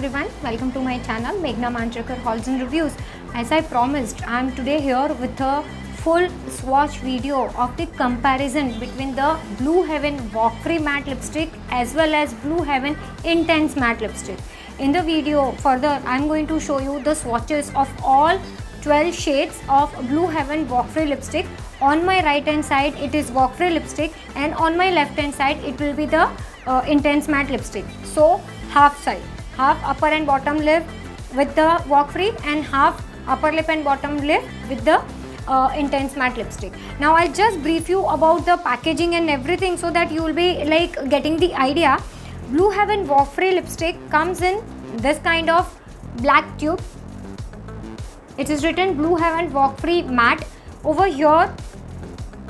everyone, welcome to my channel Meghna Manjrekar Hauls and Reviews. As I promised, I am today here with a full swatch video of the comparison between the Blue Heaven Walk Free Matte Lipstick as well as Blue Heaven Intense Matte Lipstick. In the video further, I am going to show you the swatches of all 12 shades of Blue Heaven Walk Free Lipstick. On my right hand side it is Walk Free Lipstick and on my left hand side it will be the Intense Matte Lipstick. So half side, half upper and bottom lip with the Walk Free and half upper lip and bottom lip with the Intense Matte Lipstick. Now I'll just brief you about the packaging and everything so that you will be like getting the idea. Blue Heaven Walk Free Lipstick comes in this kind of black tube. It is written Blue Heaven Walk Free Matte. Over here,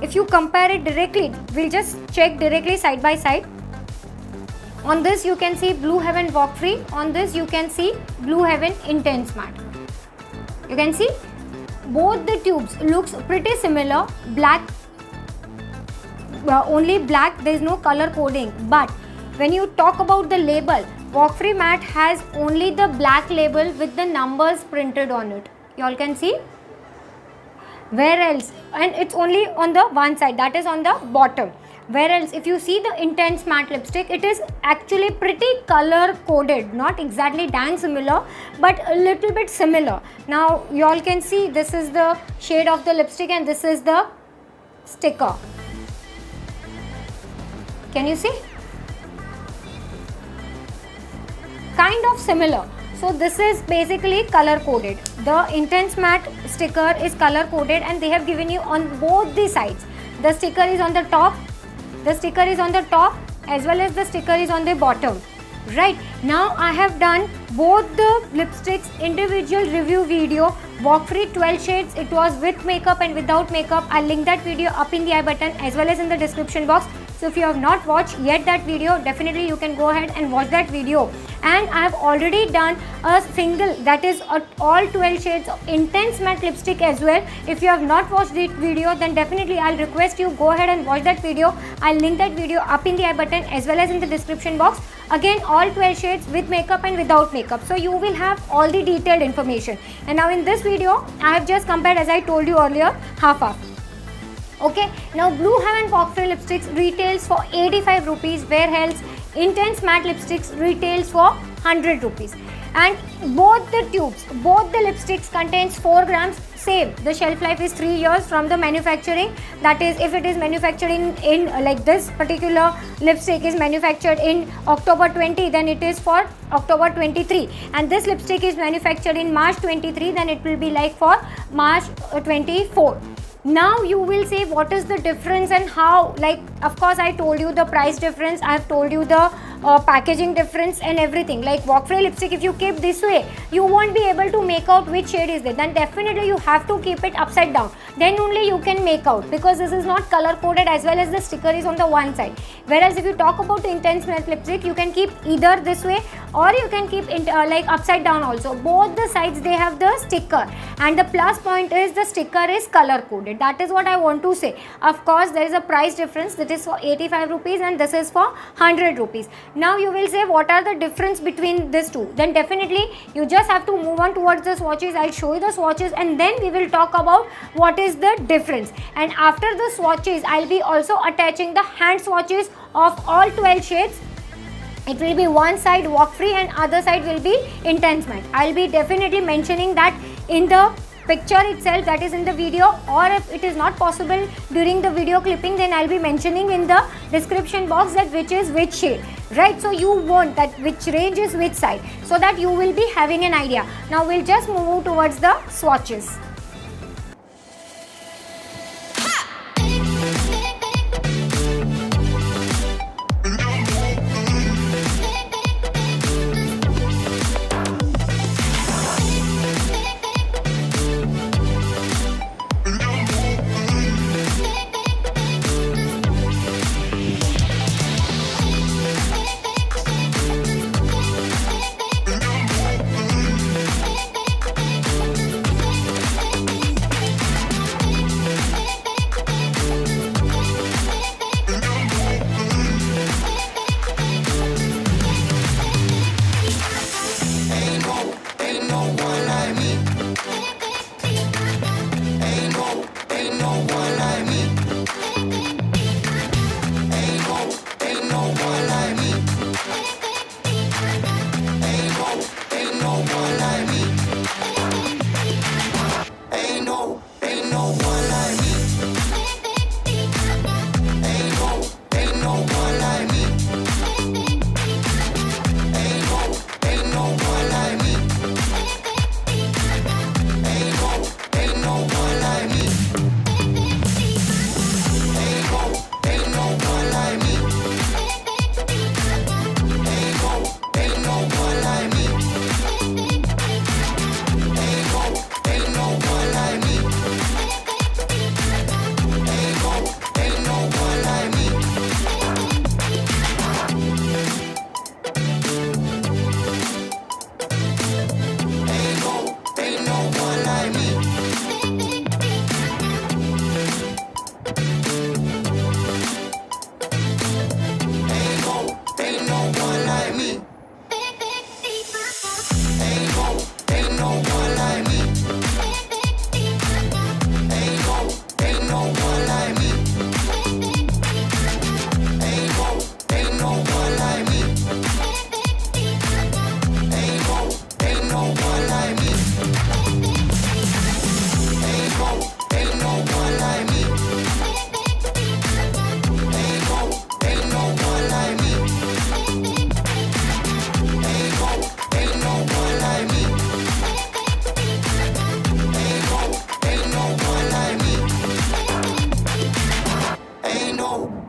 if you compare it directly, we'll just check directly side by side. On this you can see Blue Heaven Walk Free, on this you can see Blue Heaven Intense Matte. You can see both the tubes looks pretty similar, black, only black, there is no color coding. But when you talk about the label, Walk Free Matte has only the black label with the numbers printed on it. You all can see. Where else, and it's only on the one side, that is on the bottom. Where else, if you see the Intense Matte Lipstick, it is actually pretty color coded, not exactly damn similar but a little bit similar. Now you all can see this is the shade of the lipstick and this is the sticker. Can you see? Kind of similar. So this is basically color coded. The Intense Matte sticker is color coded and they have given you on both the sides. The sticker is on the top, as well as the sticker is on the bottom. Right, now I have done both the lipsticks individual review video. Walk Free 12 shades, it was with makeup and without makeup. I'll link that video up in the I button as well as in the description box. So if you have not watched yet that video, definitely you can go ahead and watch that video. And I have already done a single, that is all 12 shades of Intense Matte Lipstick as well. If you have not watched the video, then definitely I'll request you go ahead and watch that video. I'll link that video up in the I button as well as in the description box. Again, all 12 shades with makeup and without makeup. So you will have all the detailed information. And now in this video, I have just compared, as I told you earlier, half. Okay, now Blue Heaven Walk Free Lipsticks retails for 85 rupees, whereas Intense Matte Lipsticks retails for 100 rupees. And both the tubes, both the lipsticks contains 4 grams, same. The shelf life is 3 years from the manufacturing. That is, if it is manufacturing in like this particular lipstick is manufactured in October 20, then it is for October 23. And this lipstick is manufactured in March 23, then it will be like for March 24. Now you will say what is the difference and how, like of course I told you the price difference, I have told you the packaging difference and everything. Like Walk Free lipstick, if you keep this way, you won't be able to make out which shade is there. Then definitely you have to keep it upside down. Then only you can make out, because this is not color coded as well as the sticker is on the one side. Whereas if you talk about the Intense Matte Lipstick, you can keep either this way or you can keep it like upside down also. Both the sides they have the sticker, and the plus point is the sticker is color coded. That is what I want to say. Of course there is a price difference, that is for 85 rupees and this is for 100 rupees. Now you will say what are the difference between these two? Then definitely you just have to move on towards the swatches. I'll show you the swatches and then we will talk about what is the difference. And after the swatches, I'll be also attaching the hand swatches of all 12 shades. It will be one side Walk Free and other side will be Intense Matte. I'll be definitely mentioning that in the picture itself, that is in the video, or if it is not possible during the video clipping, then I'll be mentioning in the description box that which is which shade. Right, so you want that which range is which side, so that you will be having an idea. Now we'll just move towards the swatches.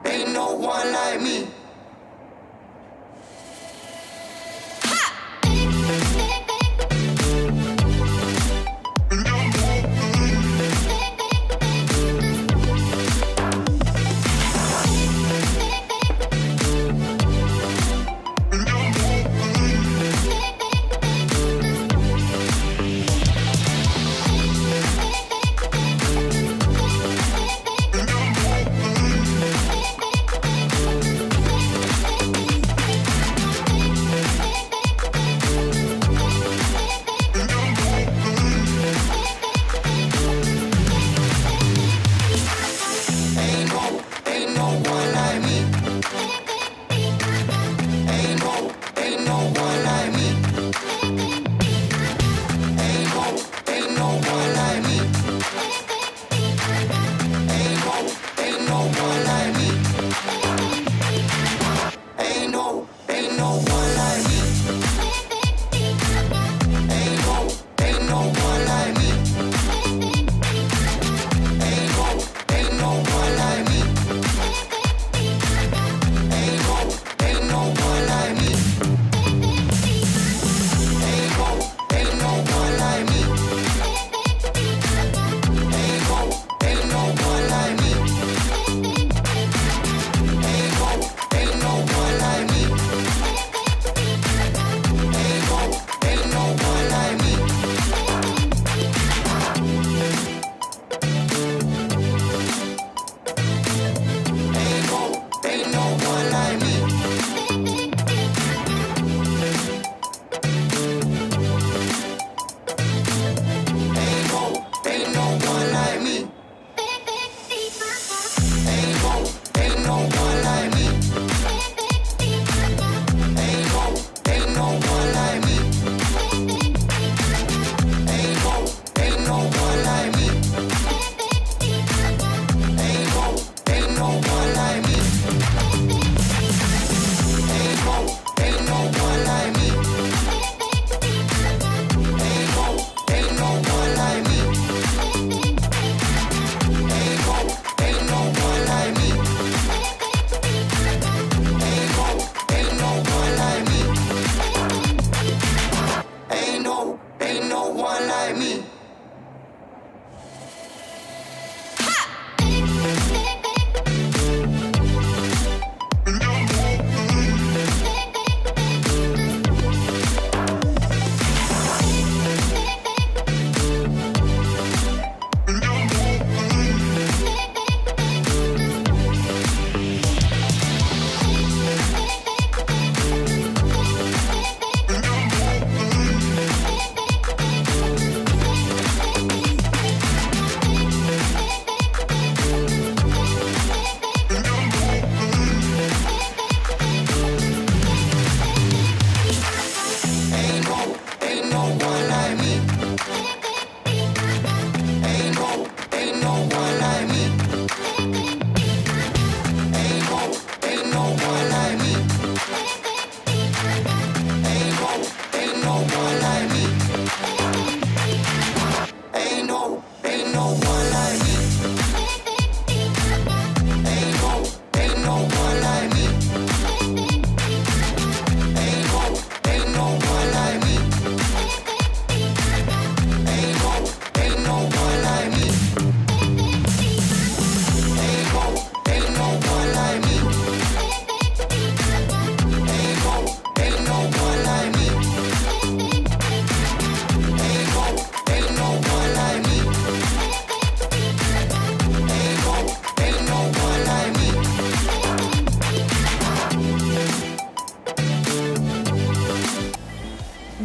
ain't no one like me.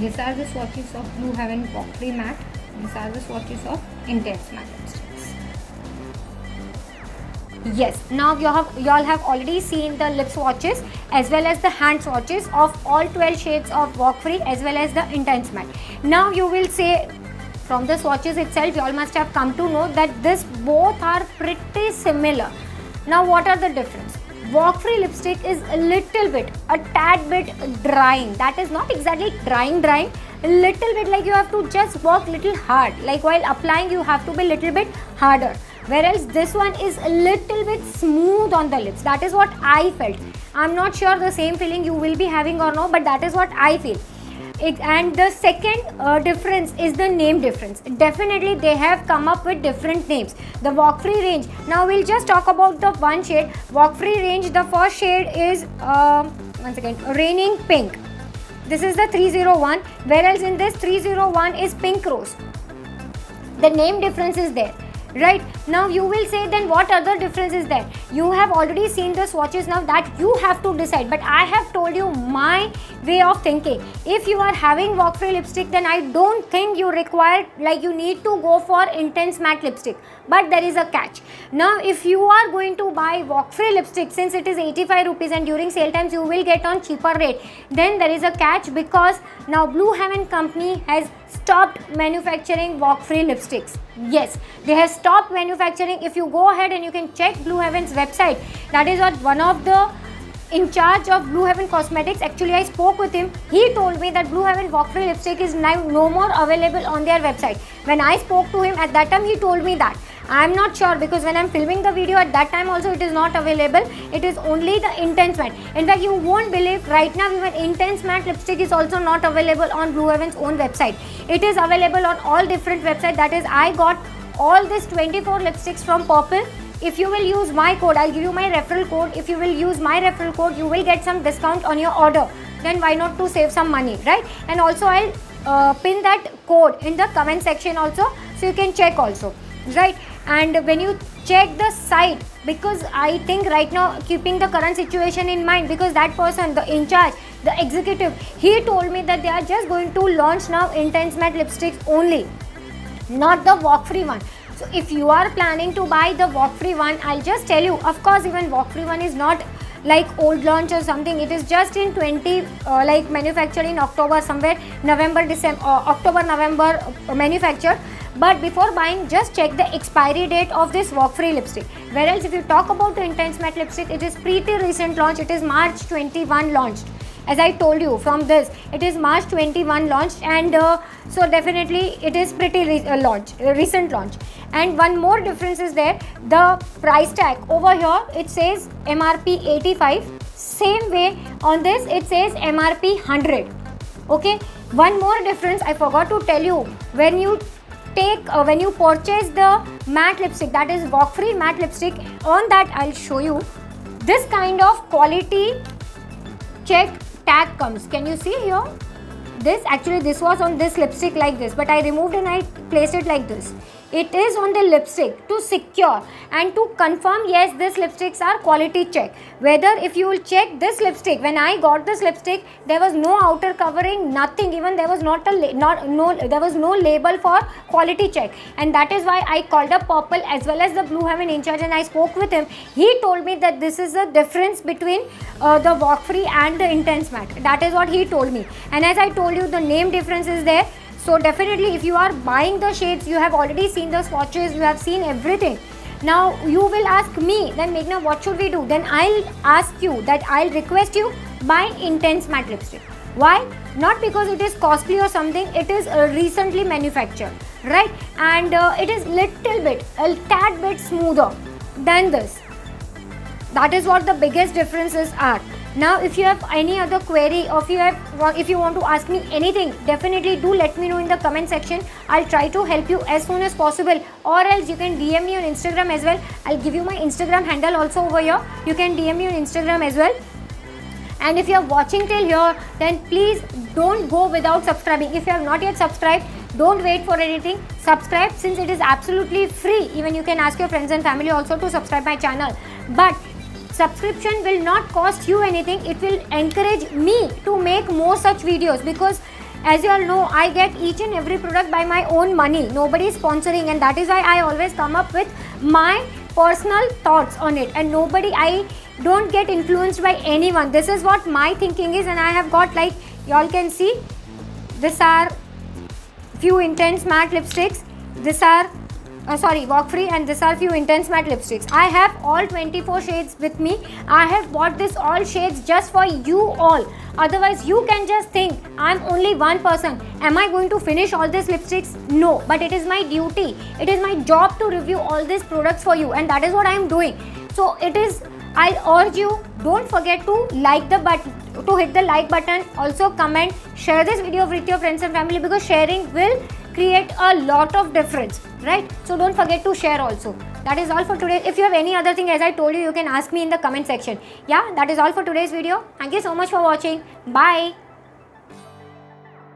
These are the swatches of Blue Heaven Porphyry Matte. These are the swatches of Intense Matte lipsticks. Yes, now you all have already seen the lip swatches as well as the hand swatches of all 12 shades of Walk Free as well as the Intense Matte. Now you will say, from the swatches itself, you all must have come to know that this both are pretty similar. Now what are the difference? Walk Free lipstick is a tad bit drying. That is not exactly drying, a little bit, like you have to just work little hard. Like while applying, you have to be little bit harder. whereas this one is a little bit smooth on the lips. That is what I felt. I'm not sure the same feeling you will be having or no, but that is what I feel. And the second difference is the name difference. Definitely they have come up with different names. The Walk Free range, now we'll just talk about the one shade. Walk Free range, the first shade is once again Raining Pink. This is the 301, whereas in this 301 is Pink Rose. The name difference is there. Right, now you will say then what other difference is there? You have already seen the swatches, now that you have to decide, but I have told you my way of thinking. If you are having Walk Free lipstick, then I don't think you require, like you need to go for intense matte lipstick, but there is a catch. Now if you are going to buy Walk Free lipstick, since it is 85 rupees and during sale times you will get on cheaper rate, then there is a catch, because now Blue Heaven company has stopped manufacturing Walk Free lipsticks. Yes, they have stopped manufacturing. If you go ahead and you can check Blue Heaven's website, that is what one of the in charge of Blue Heaven Cosmetics, actually I spoke with him. He told me that Blue Heaven Walk Free lipstick is now no more available on their website. When I spoke to him at that time, he told me that. I am not sure, because when I am filming the video at that time also it is not available. It is only the intense matte. In fact, you won't believe, right now even intense matte lipstick is also not available on Blue Heaven's own website. It is available on all different websites. That is, I got all these 24 lipsticks from Purple. If you will use my code, I'll give you my referral code. If you will use my referral code, you will get some discount on your order. Then why not to save some money, right? And also I'll pin that code in the comment section also, so you can check also, right? And when you check the site, because I think right now, keeping the current situation in mind, because that person, the in charge, the executive, he told me that they are just going to launch now intense matte lipsticks only, not the Walk Free one. So if you are planning to buy the Walk Free one, I'll just tell you, of course even Walk Free one is not like old launch or something. It is just in like manufactured in October, somewhere November, December, October, November manufactured. But before buying, just check the expiry date of this Walk Free lipstick. Whereas if you talk about the intense matte lipstick, it is pretty recent launch. It is March 21 launched. As I told you, from this, it is March 21 launched, and so definitely it is pretty recent launch. And one more difference is there, the price tag over here, it says MRP 85, same way on this it says MRP 100. Okay, one more difference I forgot to tell you. When you purchase the matte lipstick, that is Walk Free matte lipstick, on that I'll show you this kind of quality check tag comes. Can you see here? This was on this lipstick like this, but I removed and I placed it like this. It is on the lipstick to secure and to confirm, yes, these lipsticks are quality check. Whether if you will check this lipstick, when I got this lipstick, there was no outer covering, nothing. Even there was there was no label for quality check, and that is why I called up Purple as well as the Blue Heaven in charge, and I spoke with him. He told me that this is the difference between the Walk Free and the intense matte. That is what he told me, and as I told you, the name difference is there. So definitely if you are buying the shades, you have already seen the swatches, you have seen everything. Now you will ask me, then Meghna, what should we do? Then I'll ask you, that I'll request you, buy intense matte lipstick. Why? Not because it is costly or something, it is recently manufactured, right? And it is a tad bit smoother than this. That is what the biggest differences are. Now if you have any other query, or if you want to ask me anything, definitely do let me know in the comment section. I'll try to help you as soon as possible, or else you can DM me on Instagram as well. I'll give you my Instagram handle also over here. You can DM me on Instagram as well. And if you are watching till here, then please don't go without subscribing. If you have not yet subscribed, don't wait for anything. Subscribe, since it is absolutely free. Even you can ask your friends and family also to subscribe my channel. But subscription will not cost you anything. It will encourage me to make more such videos, because as you all know, I get each and every product by my own money. Nobody is sponsoring, and that is why I always come up with my personal thoughts on it, and I don't get influenced by anyone. This is what my thinking is, and I have got, like you all can see, these are few intense matte lipsticks. These are sorry, walk free, and these are few intense matte lipsticks. I have all 24 shades with me. I have bought this all shades just for you all. Otherwise you can just think I'm only one person, am I going to finish all these lipsticks? No, but it is my duty, it is my job to review all these products for you, and that is what I am doing. So it is, I urge you, don't forget to like the button, to hit the like button, also comment, share this video with your friends and family, because sharing will create a lot of difference, right? So don't forget to share also. That is all for today. If you have any other thing, as I told you, you can ask me in the comment section. Yeah, that is all for today's video. Thank you so much for watching. Bye.